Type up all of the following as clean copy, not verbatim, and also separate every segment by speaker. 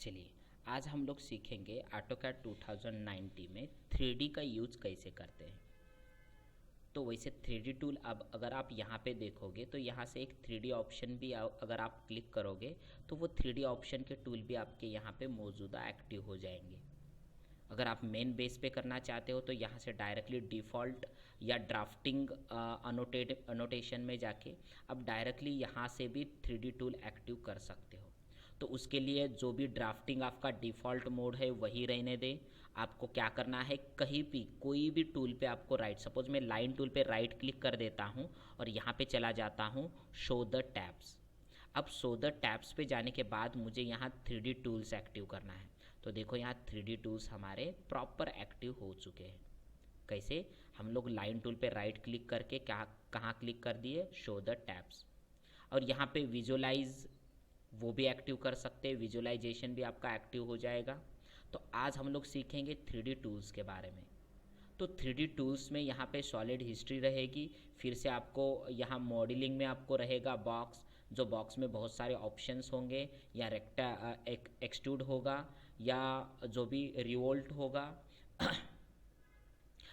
Speaker 1: चलिए आज हम लोग सीखेंगे ऑटोकैड 2090 में 3D का यूज कैसे करते हैं। तो वैसे 3D टूल अब अगर आप यहाँ पे देखोगे तो यहाँ से एक 3D ऑप्शन भी अगर आप क्लिक करोगे तो वो 3D ऑप्शन के टूल भी आपके यहाँ पे मौजूदा एक्टिव हो जाएंगे। अगर आप मेन बेस पे करना चाहते हो तो यहाँ से डायरेक्टली डिफ़ॉल्ट या ड्राफ्टिंग अनोटेशन में जाके आप डायरेक्टली यहाँ से भी 3D टूल एक्टिव कर सकते हो। तो उसके लिए जो भी ड्राफ्टिंग आपका डिफ़ॉल्ट मोड है वही रहने दें। आपको क्या करना है, कहीं भी कोई भी टूल पे आपको राइट, सपोज मैं लाइन टूल पे राइट क्लिक कर देता हूँ और यहाँ पे चला जाता हूँ शो द टैब्स। अब शो द टैब्स पे जाने के बाद मुझे यहाँ 3D टूल्स एक्टिव करना है। तो देखो यहाँ 3D टूल्स हमारे प्रॉपर एक्टिव हो चुके हैं। कैसे, हम लोग लाइन टूल पे राइट क्लिक करके कहाँ क्लिक कर दिए, शो द टैब्स। और यहाँ पे विजुअलाइज वो भी एक्टिव कर सकते हैं, विजुअलाइजेशन भी आपका एक्टिव हो जाएगा। तो आज हम लोग सीखेंगे 3D टूल्स के बारे में। तो 3D टूल्स में यहाँ पे सॉलिड हिस्ट्री रहेगी, फिर से आपको यहाँ मॉडलिंग में आपको रहेगा बॉक्स, जो बॉक्स में बहुत सारे ऑप्शंस होंगे, या एक्सट्रूड होगा, या जो भी रिवोल्ट होगा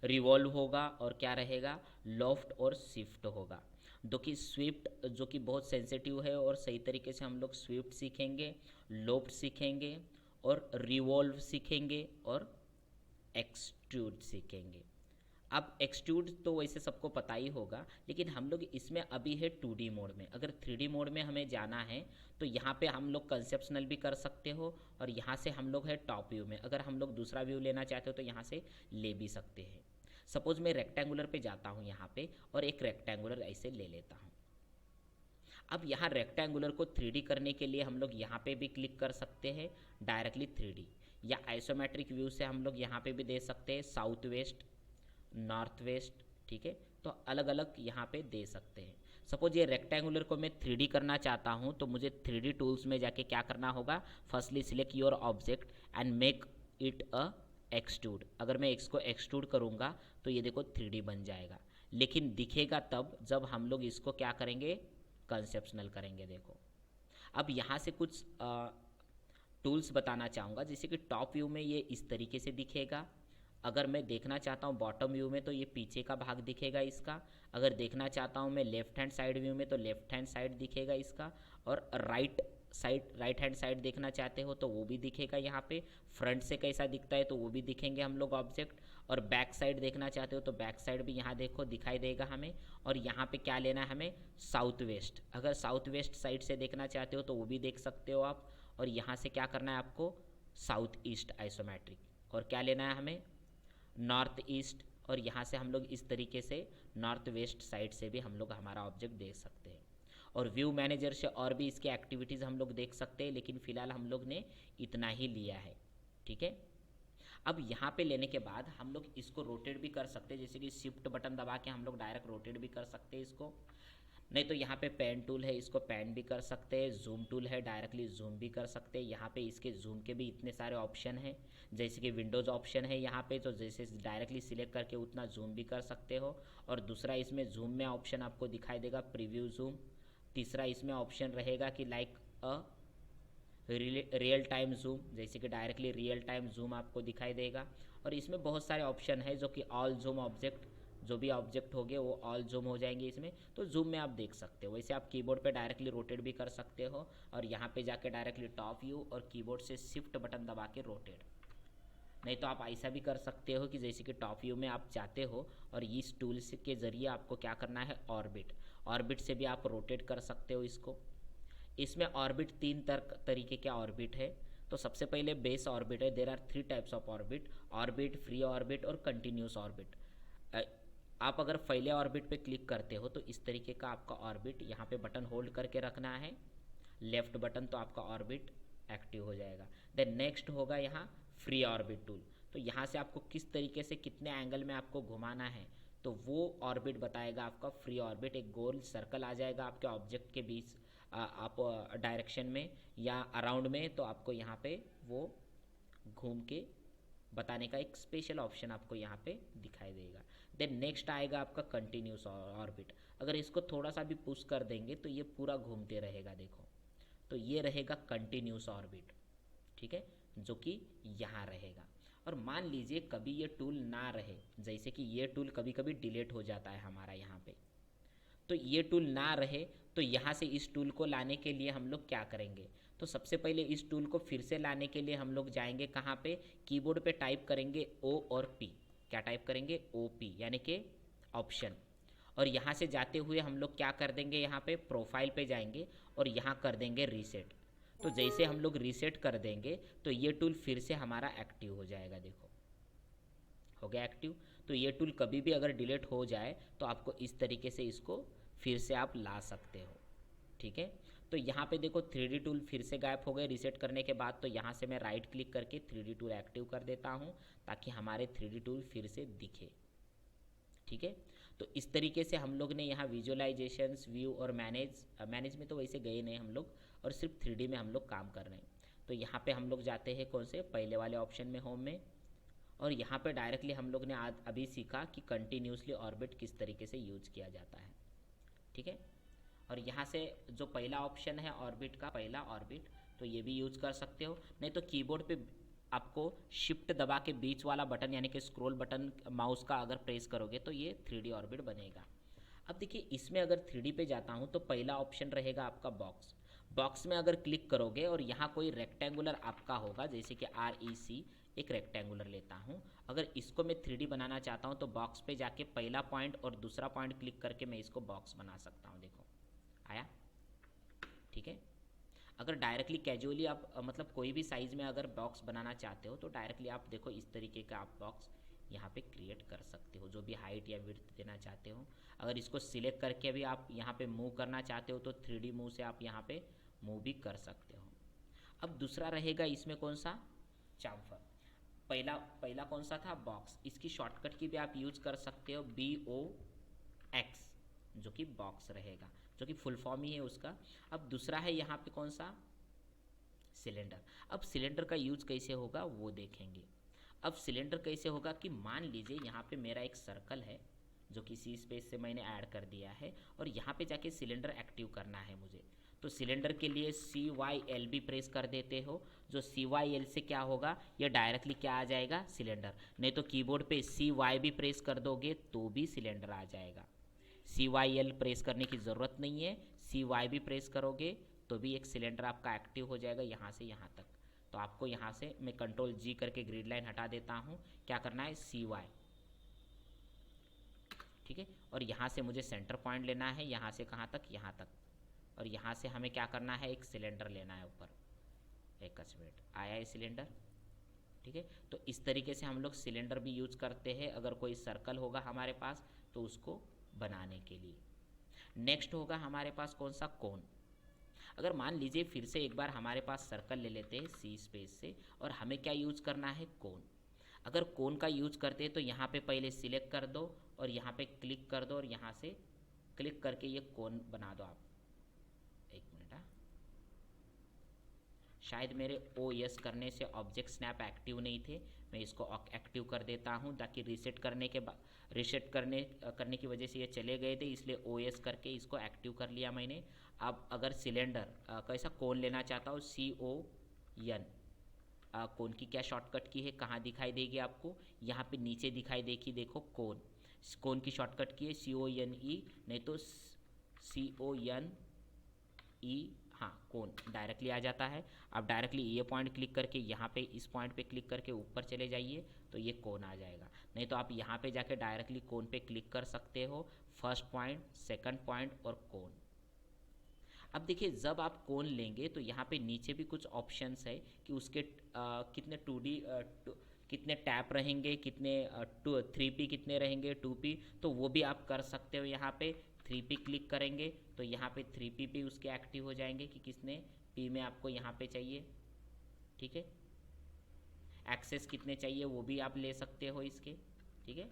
Speaker 1: रिवॉल्व होगा, और क्या रहेगा, लॉफ्ट और शिफ्ट होगा। जो कि स्विफ्ट जो कि बहुत सेंसिटिव है और सही तरीके से हम लोग स्विफ्ट सीखेंगे, लोफ्ट सीखेंगे, और रिवॉल्व सीखेंगे, और एक्सट्रूड सीखेंगे। अब एक्सट्रूड तो वैसे सबको पता ही होगा, लेकिन हम लोग इसमें अभी है 2D मोड में। अगर 3D मोड में हमें जाना है तो यहाँ पे हम लोग कंसेप्शनल भी कर सकते हो, और यहाँ से हम लोग है टॉप व्यू में। अगर हम लोग दूसरा व्यू लेना चाहते हो तो यहाँ से ले भी सकते हैं। सपोज मैं रेक्टेंगुलर पे जाता हूँ यहाँ पे, और एक रेक्टेंगुलर ऐसे ले लेता हूँ। अब यहाँ रेक्टेंगुलर को 3D करने के लिए हम लोग यहाँ पे भी क्लिक कर सकते हैं डायरेक्टली 3D, या आइसोमेट्रिक व्यू से हम लोग यहाँ पे भी दे सकते हैं, साउथ वेस्ट, नॉर्थ वेस्ट, ठीक है। तो अलग अलग यहाँ पे दे सकते हैं। सपोज ये रेक्टेंगुलर को मैं 3D करना चाहता हूँ तो मुझे 3D टूल्स में जाके क्या करना होगा, firstly select your object and make it a extrude. अगर मैं इसको एक्सट्रूड करूँगा तो ये देखो 3D बन जाएगा, लेकिन दिखेगा तब जब हम लोग इसको क्या करेंगे, कंसेप्शनल करेंगे। देखो अब यहाँ से कुछ टूल्स बताना चाहूँगा, जैसे कि टॉप व्यू में ये इस तरीके से दिखेगा। अगर मैं देखना चाहता हूँ बॉटम व्यू में तो ये पीछे का भाग दिखेगा इसका। अगर देखना चाहता हूँ मैं लेफ्ट हैंड साइड व्यू में तो लेफ्ट हैंड साइड दिखेगा इसका। और राइट हैंड साइड देखना चाहते हो तो वो भी दिखेगा यहाँ पे। फ्रंट से कैसा दिखता है तो वो भी दिखेंगे हम लोग ऑब्जेक्ट। और बैक साइड देखना चाहते हो तो बैक साइड भी यहाँ देखो दिखाई देगा हमें। और यहाँ पे क्या लेना है हमें, साउथ वेस्ट। अगर साउथ वेस्ट साइड से देखना चाहते हो तो वो भी देख सकते हो आप। और यहाँ से क्या करना है आपको, साउथ ईस्ट आइसोमेट्रिक। और क्या लेना है हमें, नॉर्थ ईस्ट। और यहाँ से हम लोग इस तरीके से नॉर्थ वेस्ट साइड से भी हम लोग हमारा ऑब्जेक्ट देख सकते हैं। और व्यू मैनेजर से और भी इसके एक्टिविटीज़ हम लोग देख सकते हैं, लेकिन फ़िलहाल हम लोग ने इतना ही लिया है, ठीक है। अब यहाँ पे लेने के बाद हम लोग इसको रोटेट भी कर सकते हैं, जैसे कि शिफ्ट बटन दबा के हम लोग डायरेक्ट रोटेट भी कर सकते हैं इसको। नहीं तो यहाँ पे पेन टूल है, इसको पेन भी कर सकते हैं। जूम टूल है, डायरेक्टली जूम भी कर सकते हैं। यहाँ पे इसके जूम के भी इतने सारे ऑप्शन हैं, जैसे कि विंडोज़ ऑप्शन है यहाँ पे, तो जैसे डायरेक्टली सिलेक्ट करके उतना जूम भी कर सकते हो। और दूसरा इसमें जूम में ऑप्शन आपको दिखाई देगा, प्रीव्यू जूम। तीसरा इसमें ऑप्शन रहेगा कि like a real time zoom, जैसे कि डायरेक्टली रियल टाइम जूम आपको दिखाई देगा। और इसमें बहुत सारे ऑप्शन है, जो कि ऑल जूम ऑब्जेक्ट, जो भी ऑब्जेक्ट होंगे वो ऑल जूम हो जाएंगे इसमें। तो जूम में आप देख सकते हो। वैसे आप कीबोर्ड पे डायरेक्टली रोटेट भी कर सकते हो, और यहाँ पे जाके डायरेक्टली टॉप व्यू और कीबोर्ड से शिफ्ट बटन दबा के रोटेट। नहीं तो आप ऐसा भी कर सकते हो कि जैसे कि टॉप व्यू में आप जाते हो और इस टूल्स के ज़रिए आपको क्या करना है, ऑर्बिट से भी आप रोटेट कर सकते हो इसको। इसमें ऑर्बिट तीन तरीके के ऑर्बिट है। तो सबसे पहले बेस ऑर्बिट है। There are 3 types of orbit, free orbit और कंटिन्यूस ऑर्बिट। आप अगर पहले ऑर्बिट पे क्लिक करते हो तो इस तरीके का आपका ऑर्बिट, यहाँ पे बटन होल्ड करके रखना है, लेफ्ट बटन, तो आपका ऑर्बिट एक्टिव हो जाएगा। देन नेक्स्ट होगा यहाँ फ्री ऑर्बिट टूल। तो यहाँ से आपको किस तरीके से कितने एंगल में आपको घुमाना है तो वो ऑर्बिट बताएगा आपका फ्री ऑर्बिट। एक गोल सर्कल आ जाएगा आपके ऑब्जेक्ट के बीच, आप डायरेक्शन में या अराउंड में, तो आपको यहाँ पे वो घूम के बताने का एक स्पेशल ऑप्शन आपको यहाँ पे दिखाई देगा। देन नेक्स्ट आएगा आपका कंटिन्यूस ऑर्बिट। अगर इसको थोड़ा सा भी पुश कर देंगे तो ये पूरा घूमते रहेगा, देखो। तो ये रहेगा कंटिन्यूस ऑर्बिट, ठीक है, जो कि यहाँ रहेगा। और मान लीजिए कभी ये टूल ना रहे, जैसे कि ये टूल कभी कभी डिलीट हो जाता है हमारा यहाँ पे, तो ये टूल ना रहे तो यहाँ से इस टूल को लाने के लिए हम लोग क्या करेंगे, तो सबसे पहले इस टूल को फिर से लाने के लिए हम लोग जाएंगे कहाँ पे, कीबोर्ड पे टाइप करेंगे ओ और पी। क्या टाइप करेंगे, ओ पी, यानी कि ऑप्शन। और यहाँ से जाते हुए हम लोग क्या कर देंगे, यहाँ पे प्रोफाइल पे जाएंगे और यहाँ कर देंगे रीसेट। तो जैसे हम लोग रीसेट कर देंगे तो ये टूल फिर से हमारा एक्टिव हो जाएगा। देखो हो गया एक्टिव। तो ये टूल कभी भी अगर डिलीट हो जाए तो आपको इस तरीके से इसको फिर से आप ला सकते हो। ठीक है, तो यहाँ पे देखो 3D टूल फिर से गायब हो गए रीसेट करने के बाद। तो यहाँ से मैं राइट क्लिक करके 3D टूल एक्टिव कर देता हूँ ताकि हमारे 3D टूल फिर से दिखे। ठीक है, तो इस तरीके से हम लोग ने यहाँ विजुअलाइजेशंस, व्यू और मैनेज में तो वैसे गए नहीं हम लोग, और सिर्फ 3D में हम लोग काम कर रहे हैं। तो यहाँ पे हम लोग जाते हैं कौन से, पहले वाले ऑप्शन में, होम में। और यहाँ पे डायरेक्टली हम लोग ने आज अभी सीखा कि कंटिन्यूसली ऑर्बिट किस तरीके से यूज किया जाता है। ठीक है, और यहाँ से जो पहला ऑप्शन है ऑर्बिट का, पहला ऑर्बिट, तो ये भी यूज कर सकते हो। नहीं तो कीबोर्ड पे आपको शिफ्ट दबा के बीच वाला बटन यानी कि स्क्रॉल बटन माउस का अगर प्रेस करोगे तो ये 3D ऑर्बिट बनेगा। अब देखिए इसमें अगर 3D पे जाता हूँ तो पहला ऑप्शन रहेगा आपका बॉक्स। बॉक्स में अगर क्लिक करोगे और यहाँ कोई रेक्टेंगुलर आपका होगा, जैसे कि REC, एक रेक्टेंगुलर लेता हूँ। अगर इसको मैं 3D बनाना चाहता हूँ तो बॉक्स पे जाके पहला पॉइंट और दूसरा पॉइंट क्लिक करके मैं इसको बॉक्स बना सकता हूँ। देखो आया। ठीक है, अगर डायरेक्टली कैजुअली आप मतलब कोई भी साइज़ में अगर बॉक्स बनाना चाहते हो तो डायरेक्टली आप देखो इस तरीके का आप बॉक्स यहाँ पे क्रिएट कर सकते हो, जो भी हाइट या विड्थ देना चाहते हो। अगर इसको सिलेक्ट करके भी आप यहाँ पे मूव करना चाहते हो तो 3D मूव से आप यहाँ पे मूव भी कर सकते हो। अब दूसरा रहेगा इसमें कौन सा, चाम्फर। पहला कौन सा था, बॉक्स। इसकी शॉर्टकट की भी आप यूज कर सकते हो, BOX, जो कि बॉक्स रहेगा, जो कि फुल फॉर्म ही है उसका। अब दूसरा है यहाँ पे कौन सा, सिलेंडर। अब सिलेंडर का यूज कैसे होगा वो देखेंगे। अब सिलेंडर कैसे होगा कि मान लीजिए यहाँ पे मेरा एक सर्कल है जो कि सी स्पेस से मैंने ऐड कर दिया है, और यहाँ पे जाके सिलेंडर एक्टिव करना है मुझे। तो सिलेंडर के लिए CYL भी प्रेस कर देते हो। जो CYL से क्या होगा, ये डायरेक्टली क्या आ जाएगा, सिलेंडर। नहीं तो कीबोर्ड पे CY भी प्रेस कर दोगे तो भी सिलेंडर आ जाएगा। CYL प्रेस करने की ज़रूरत नहीं है, CY भी प्रेस करोगे तो भी एक सिलेंडर आपका एक्टिव हो जाएगा यहाँ से यहाँ तक। तो आपको यहाँ से मैं कंट्रोल G करके ग्रिड लाइन हटा देता हूँ। क्या करना है, CY। ठीक है, और यहाँ से मुझे सेंटर पॉइंट लेना है, यहाँ से कहाँ तक, यहाँ तक। और यहाँ से हमें क्या करना है, एक सिलेंडर लेना है ऊपर। एक मिनट, आया है सिलेंडर। ठीक है, तो इस तरीके से हम लोग सिलेंडर भी यूज करते हैं अगर कोई सर्कल होगा हमारे पास तो उसको बनाने के लिए। नेक्स्ट होगा हमारे पास कौन सा, कोन। अगर मान लीजिए फिर से एक बार हमारे पास सर्कल ले लेते हैं सी स्पेस से, और हमें क्या यूज करना है, कोन। अगर कोन का यूज करते हैं तो यहाँ पे पहले सिलेक्ट कर दो और यहाँ पे क्लिक कर दो और यहाँ से क्लिक करके ये कोन बना दो आप। एक मिनट, शायद मेरे OS करने से ऑब्जेक्ट स्नैप एक्टिव नहीं थे, मैं इसको एक्टिव कर देता हूँ ताकि रीसेट करने करने की वजह से ये चले गए थे, इसलिए OS करके इसको एक्टिव कर लिया मैंने। अब अगर सिलेंडर कैसा कोन लेना चाहता हूँ, CON। कोन की क्या शॉर्टकट की है, कहाँ दिखाई देगी आपको, यहाँ पे नीचे दिखाई देगी, देखो कोन। कोन की शॉर्टकट की है CONE, नहीं तो CONE, हाँ कोन डायरेक्टली आ जाता है। आप डायरेक्टली ये पॉइंट क्लिक करके यहाँ पे इस पॉइंट पे क्लिक करके ऊपर चले जाइए तो ये कोन आ जाएगा। नहीं तो आप यहाँ पे जाके डायरेक्टली कोन पे क्लिक कर सकते हो, फर्स्ट पॉइंट, सेकंड पॉइंट और कोन। अब देखिए जब आप कोन लेंगे तो यहाँ पे नीचे भी कुछ ऑप्शंस है कि उसके कितने 2D कितने टैप रहेंगे, कितने 3P कितने रहेंगे, 2P, तो वो भी आप कर सकते हो। यहाँ पे 3P क्लिक करेंगे तो यहाँ पे 3P भी उसके एक्टिव हो जाएंगे कि किसने P में आपको यहाँ पे चाहिए। ठीक है, एक्सेस कितने चाहिए वो भी आप ले सकते हो इसके। ठीक है,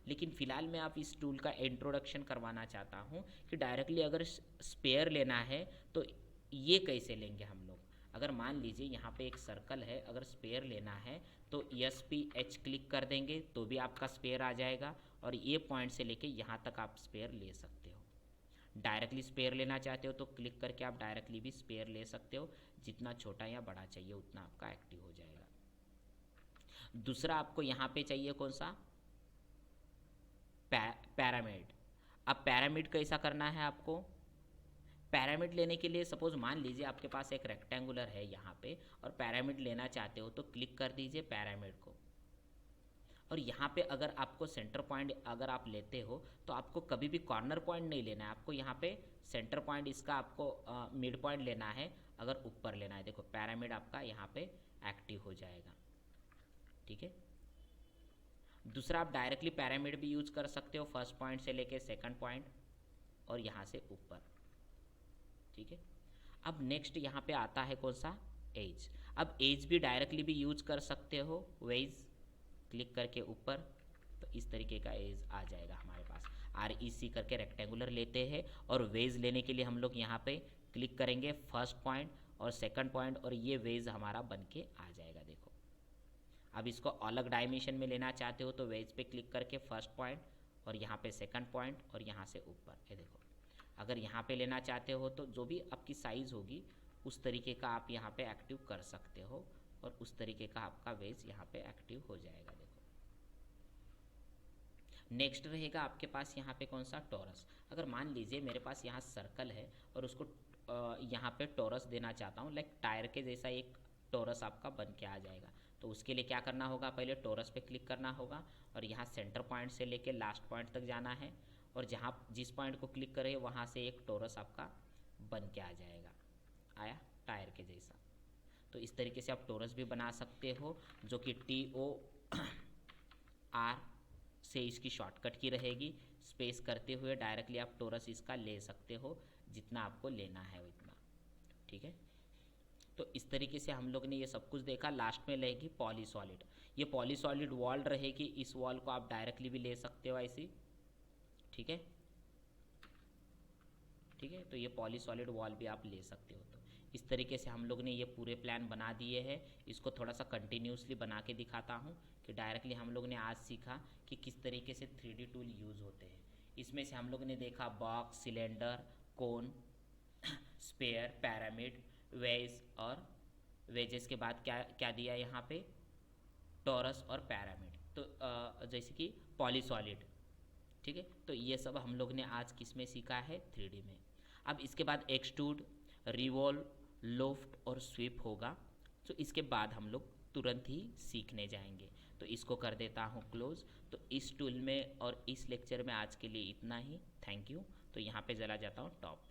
Speaker 1: लेकिन फ़िलहाल मैं आप इस टूल का इंट्रोडक्शन करवाना चाहता हूँ कि डायरेक्टली अगर स्पेयर लेना है तो ये कैसे लेंगे हम लोग। अगर मान लीजिए यहाँ पे एक सर्कल है, अगर स्पेयर लेना है तो SPH क्लिक कर देंगे तो भी आपका स्पेयर आ जाएगा, और ये पॉइंट से लेके यहाँ तक आप स्पेयर ले सकते हो। डायरेक्टली स्पेयर लेना चाहते हो तो क्लिक करके आप डायरेक्टली भी स्पेयर ले सकते हो, जितना छोटा या बड़ा चाहिए उतना आपका एक्टिव हो जाएगा। दूसरा आपको यहाँ पे चाहिए कौन सा, पैरामिड। अब पैरामिड कैसा करना है आपको, पैरामिड लेने के लिए सपोज मान लीजिए आपके पास एक रेक्टेंगुलर है यहाँ पे और पैरामिड लेना चाहते हो तो क्लिक कर दीजिए पैरामिड को। और यहाँ पे अगर आपको सेंटर पॉइंट अगर आप लेते हो तो आपको कभी भी कॉर्नर पॉइंट नहीं लेना है, आपको यहाँ पे सेंटर पॉइंट इसका आपको मिड पॉइंट लेना है, अगर ऊपर लेना है। देखो पैरामिड आपका यहाँ पे एक्टिव हो जाएगा, ठीक है। दूसरा आप डायरेक्टली पैरामिड भी यूज कर सकते हो, फर्स्ट पॉइंट से लेके सेकंड पॉइंट और यहाँ से ऊपर, ठीक है। अब नेक्स्ट यहाँ पे आता है कौन सा, एज। अब एज भी डायरेक्टली भी यूज कर सकते हो, वेज क्लिक करके ऊपर, तो इस तरीके का एज आ जाएगा हमारे पास। REC करके रेक्टेंगुलर लेते हैं और वेज लेने के लिए हम लोग यहाँ पे क्लिक करेंगे फर्स्ट पॉइंट और सेकंड पॉइंट और ये वेज हमारा बन के आ जाएगा। देखो अब इसको अलग डायमेंशन में लेना चाहते हो तो वेज पे क्लिक करके फर्स्ट पॉइंट और यहाँ पे सेकंड पॉइंट और यहाँ से ऊपर, ये देखो। अगर यहाँ पे लेना चाहते हो तो जो भी आपकी साइज़ होगी उस तरीके का आप यहाँ पे एक्टिव कर सकते हो और उस तरीके का आपका वेज यहाँ पे एक्टिव हो जाएगा। देखो नेक्स्ट रहेगा आपके पास यहाँ पे कौन सा, टॉरस। अगर मान लीजिए मेरे पास यहाँ सर्कल है और उसको यहाँ पे टॉरस देना चाहता हूँ, लाइक टायर के जैसा एक टॉरस आपका बन के आ जाएगा। तो उसके लिए क्या करना होगा, पहले टॉरस पे क्लिक करना होगा और यहाँ सेंटर पॉइंट से लेके लास्ट पॉइंट तक जाना है और जहाँ जिस पॉइंट को क्लिक करें वहाँ से एक टॉरस आपका बन के आ जाएगा, आया टायर के जैसा। तो इस तरीके से आप टॉरस भी बना सकते हो, जो कि TOR से इसकी शॉर्टकट की रहेगी। स्पेस करते हुए डायरेक्टली आप टॉरस इसका ले सकते हो, जितना आपको लेना है उतना, ठीक है। तो इस तरीके से हम लोग ने ये सब कुछ देखा। लास्ट में रहेगी पॉलीसॉलिड। ये पॉलीसॉलिड वॉल रहेगी, इस वॉल को आप डायरेक्टली भी ले सकते हो ऐसी, ठीक है, ठीक है। तो ये पॉलीसॉलिड वॉल भी आप ले सकते हो। तो इस तरीके से हम लोग ने ये पूरे प्लान बना दिए हैं। इसको थोड़ा सा कंटिन्यूसली बना के दिखाता हूँ कि डायरेक्टली हम लोग ने आज सीखा कि किस तरीके से 3D टूल यूज़ होते हैं। इसमें से हम लोग ने देखा बॉक्स, सिलेंडर, कोन, स्पेयर, पैरामिड, वेज और वेजेस के बाद क्या क्या दिया यहाँ पे, टॉरस और पैरामिड। तो जैसे कि पॉलीसॉलिड, ठीक है। तो ये सब हम लोग ने आज किस में सीखा है, 3D में। अब इसके बाद एक्सट्रूड, रिवॉल्व, लोफ्ट और स्वीप होगा। तो इसके बाद हम लोग तुरंत ही सीखने जाएंगे। तो इसको कर देता हूँ क्लोज। तो इस टूल में और इस लेक्चर में आज के लिए इतना ही। Thank you. तो यहाँ पे चला जाता हूँ टॉप पे।